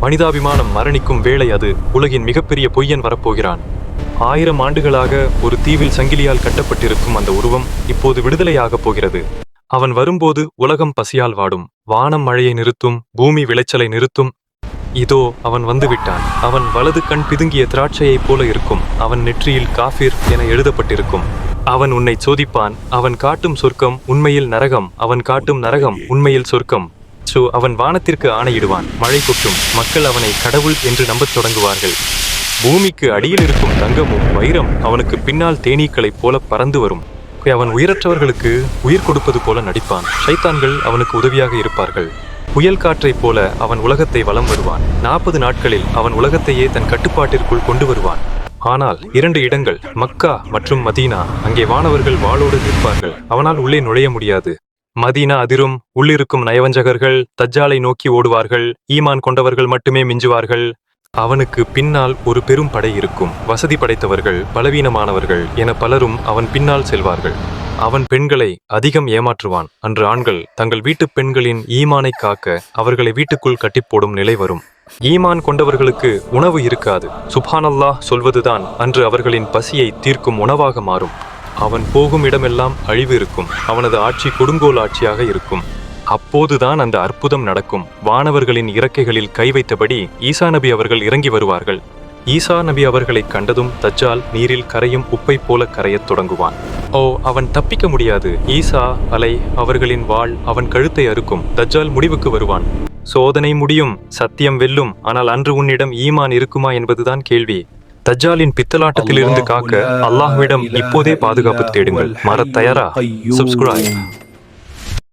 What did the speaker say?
மனிதாபிமானம் மரணிக்கும் வேளை அது. உலகின் மிகப்பெரிய பொய்யன் வரப்போகிறான். 1000 ஆண்டுகளாக ஒரு தீவில் சங்கிலியால் கட்டப்பட்டிருக்கும் அந்த உருவம் இப்போது விடுதலையாகப் போகிறது. அவன் வரும்போது உலகம் பசியால் வாடும். வானம் மழையை நிறுத்தும், பூமி விளைச்சலை நிறுத்தும். இதோ அவன் வந்துவிட்டான். அவன் வலது கண் பிதுங்கிய திராட்சையைப் போல இருக்கும். அவன் நெற்றியில் காஃபிர் என எழுதப்பட்டிருக்கும். அவன் உன்னை சோதிப்பான். அவன் காட்டும் சொர்க்கம் உண்மையில் நரகம், அவன் காட்டும் நரகம் உண்மையில் சொர்க்கம். அவன் வானத்திற்கு ஆணையிடுவான், மழை கொட்டும். மக்கள் அவனை கடவுள் என்று நம்பத் தொடங்குவார்கள். பூமிக்கு அடியில் இருக்கும் தங்கமும் வைரம் அவனுக்கு பின்னால் தேனீக்களைப் போல பறந்து வரும். அவன் உயிரற்றவர்களுக்கு உயிர் கொடுப்பது போல நடிப்பான். ஷைத்தான்கள் அவனுக்கு உதவியாக இருப்பார்கள். புயல் காற்றைப் போல அவன் உலகத்தை வலம் வருவான். 40 நாட்களில் அவன் உலகத்தையே தன் கட்டுப்பாட்டிற்குள் கொண்டு வருவான். ஆனால் 2 இடங்கள், மக்கா மற்றும் மதீனா, அங்கே வானவர்கள் வாளோடு நிற்பார்கள். அவனால் உள்ளே நுழைய முடியாது. மதீனா அதிரும். உள்ளிருக்கும் நயவஞ்சகர்கள் தஜ்ஜாலை நோக்கி ஓடுவார்கள். ஈமான் கொண்டவர்கள் மட்டுமே மிஞ்சுவார்கள். அவனுக்கு பின்னால் ஒரு பெரும் படை இருக்கும். வசதி படைத்தவர்கள், பலவீனமானவர்கள் என பலரும் அவன் பின்னால் செல்வார்கள். அவன் பெண்களை அதிகம் ஏமாற்றுவான். அன்று ஆண்கள் தங்கள் வீட்டு பெண்களின் ஈமானை காக்க அவர்களை வீட்டுக்குள் கட்டிப்போடும் நிலை வரும். ஈமான் கொண்டவர்களுக்கு உணவு இருக்காது. சுப்ஹானல்லாஹ் சொல்வதுதான் அன்று அவர்களின் பசியை தீர்க்கும் உணவாக மாறும். அவன் போகும் இடமெல்லாம் அழிவு இருக்கும். அவனது ஆட்சி கொடுங்கோல் ஆட்சியாக இருக்கும். அப்போதுதான் அந்த அற்புதம் நடக்கும். வானவர்களின் இறக்கைகளில் கை வைத்தபடி ஈசா நபி அவர்கள் இறங்கி வருவார்கள். ஈசா நபி அவர்களை கண்டதும் தஜ்ஜால் நீரில் கரையும் உப்பை போல கரையத் தொடங்குவான். அவன் தப்பிக்க முடியாது. ஈசா அலை அவர்களின் வாள் அவன் கழுத்தை அறுக்கும். தஜ்ஜால் முடிவுக்கு வருவான். சோதனை முடியும், சத்தியம் வெல்லும். ஆனால் அன்று உன்னிடம் ஈமான் இருக்குமா என்பதுதான் கேள்வி. தஜ்ஜாலின் பித்தலாட்டத்திலிருந்து காக்க அல்லாஹ்விடம் இப்போதே பாதுகாப்பு தேடுங்கள். மாறத் தயாரா? சப்ஸ்கிரைப்.